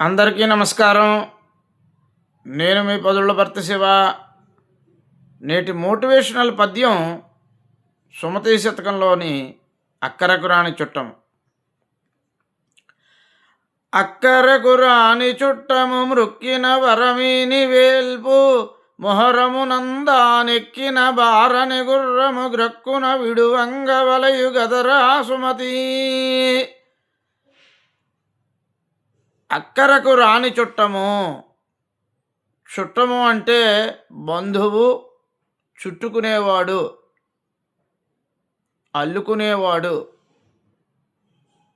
అందరికీ నమస్కారం. నేను మీ పదుళ్ళ భర్త శివ. నేటి మోటివేషనల్ పద్యం సుమతీ శతకంలోని అక్కరకు రాని చుట్టము. అక్కరకు రాని చుట్టము మృక్కిన వరమీని వేల్పు మొహరమునందానెక్కిన బారని గుర్రము గ్రక్కున విడువంగ వలయు గదరా సుమతీ. అక్కరకు రాని చుట్టము. చుట్టము అంటే బంధువు, చుట్టుకునేవాడు, అల్లుకునేవాడు.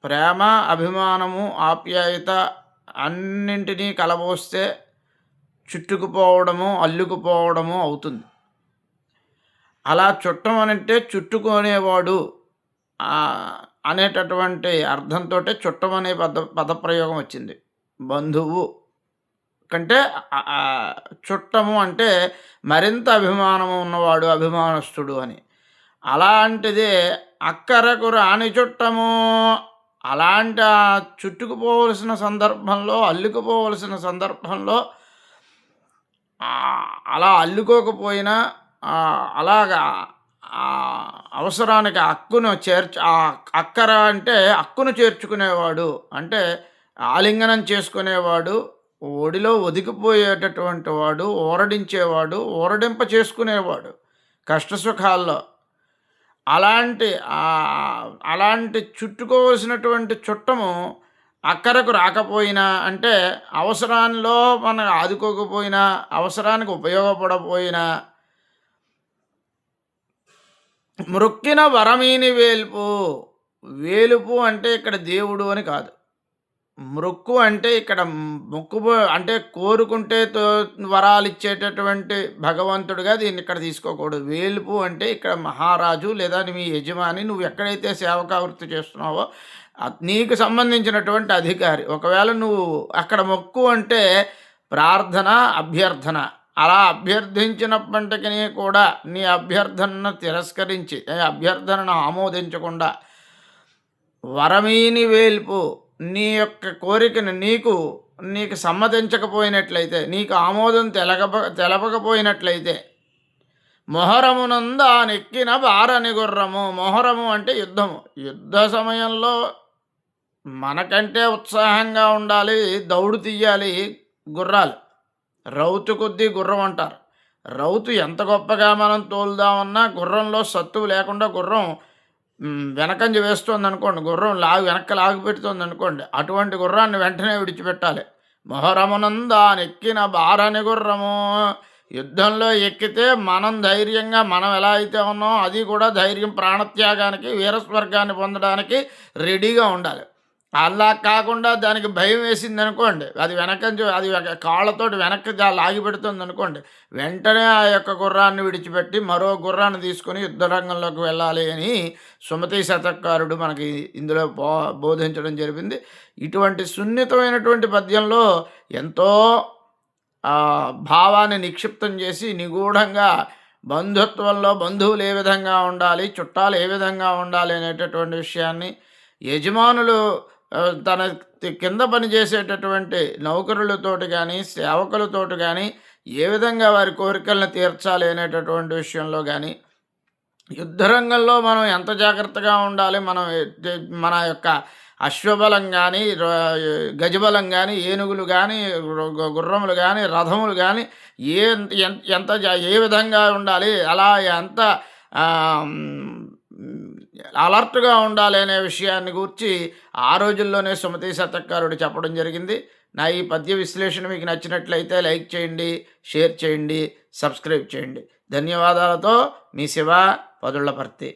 ప్రేమ, అభిమానము, ఆప్యాయత అన్నింటినీ కలబోస్తే చుట్టుకుపోవడము, అల్లుకుపోవడము అవుతుంది. అలా చుట్టం అంటే చుట్టుకునేవాడు అనేటటువంటి అర్థంతో చుట్టం అనే పదప్రయోగం వచ్చింది. బంధువు కంటే చుట్టము అంటే మరింత అభిమానము ఉన్నవాడు, అభిమానస్తుడు అని. అలాంటిదే అక్కరకు రాని చుట్టము. అలాంటి చుట్టుకుపోవలసిన సందర్భంలో, అల్లుకుపోవలసిన సందర్భంలో అలా అల్లుకోకపోయినా అలాగా అవసరానికి అక్కును అక్కర అంటే అక్కును చేర్చుకునేవాడు, అంటే ఆలింగనం చేసుకునేవాడు, ఒడిలో ఒదిగిపోయేటటువంటి వాడు, ఊరడించేవాడు, ఊరడింప చేసుకునేవాడు కష్టసుఖాల్లో. అలాంటి చుట్టుకోవలసినటువంటి చుట్టము అక్కరకు రాకపోయినా, అంటే అవసరాల్లో మనం ఆదుకోకపోయినా, అవసరానికి ఉపయోగపడపోయినా, మృక్కిన వరమీని వేల్పు. వేలుపు అంటే ఇక్కడ దేవుడు అని కాదు. మృక్కు అంటే ఇక్కడ మొక్కుబో అంటే కోరుకుంటే వరాలు ఇచ్చేటటువంటి భగవంతుడిగా దీన్ని ఇక్కడ తీసుకోకూడదు. వేలుపు అంటే ఇక్కడ మహారాజు లేదా మీ యజమాని, నువ్వు ఎక్కడైతే సేవకావృత్తి చేస్తున్నావో నీకు సంబంధించినటువంటి అధికారి. ఒకవేళ నువ్వు అక్కడ మొక్కు అంటే ప్రార్థన, అభ్యర్థన. అలా అభ్యర్థించినప్పటికీ కూడా నీ అభ్యర్థనను తిరస్కరించి, అభ్యర్థనను ఆమోదించకుండా వరమీని వేల్పు, నీ యొక్క కోరికను నీకు సమ్మతించకపోయినట్లయితే, నీకు ఆమోదం తెలపకపోయినట్లయితే, మొహరమునందా నెక్కిన బారని గుర్రము. మొహరము అంటే యుద్ధము. యుద్ధ సమయంలో మనకంటే ఉత్సాహంగా ఉండాలి, దౌడు తీయాలి గుర్రాలు. రౌతు కొద్దీ గుర్రం అంటారు. రౌతు ఎంత గొప్పగా మనం తోలుదామన్నా గుర్రంలో సత్తువు లేకుండా గుర్రం వెనకంజ వేస్తుంది అనుకోండి, గుర్రం వెనక్కి లాగి పెడుతుంది అనుకోండి, అటువంటి గుర్రాన్ని వెంటనే విడిచిపెట్టాలి. మొహరమునందా నెక్కిన బారని గుర్రము. యుద్ధంలో ఎక్కితే మనం ధైర్యంగా, మనం ఎలా అయితే ఉన్నామో అది కూడా ధైర్యం, ప్రాణత్యాగానికి, వీరస్వర్గాన్ని పొందడానికి రెడీగా ఉండాలి. అలా కాకుండా దానికి భయం వేసింది అనుకోండి, అది కాళ్ళతోటి వెనక్కి లాగి పెడుతుంది అనుకోండి, వెంటనే ఆ యొక్క గుర్రాన్ని విడిచిపెట్టి మరో గుర్రాన్ని తీసుకొని యుద్ధరంగంలోకి వెళ్ళాలి అని సుమతీ శతకారుడు మనకి ఇందులో బోధించడం జరిగింది. ఇటువంటి సున్నితమైనటువంటి పద్యంలో ఎంతో భావాన్ని నిక్షిప్తం చేసి నిగూఢంగా బంధుత్వంలో బంధువులు ఏ విధంగా ఉండాలి, చుట్టాలు ఏ విధంగా ఉండాలి అనేటటువంటి విషయాన్ని, యజమానులు తన కింద పనిచేసేటటువంటి నౌకరులతోటి కానీ, సేవకులతోటి కానీ ఏ విధంగా వారి కోరికలను తీర్చాలి అనేటటువంటి విషయంలో కానీ, యుద్ధరంగంలో మనం ఎంత జాగ్రత్తగా ఉండాలి, మన యొక్క అశ్వబలం కానీ, గజబలం కానీ, ఏనుగులు కానీ, గుర్రములు కానీ, రథములు కానీ ఏ విధంగా ఉండాలి, అలా ఎంత అలర్ట్గా ఉండాలి అనే విషయాన్ని గురించి ఆ రోజుల్లోనే సుమతీ శతకారుడు చెప్పడం జరిగింది. నా ఈ పద్య విశ్లేషణ మీకు నచ్చినట్లయితే లైక్ చేయండి, షేర్ చేయండి, సబ్స్క్రైబ్ చేయండి. ధన్యవాదాలతో మీ శివ పదుళ్ళపర్తి.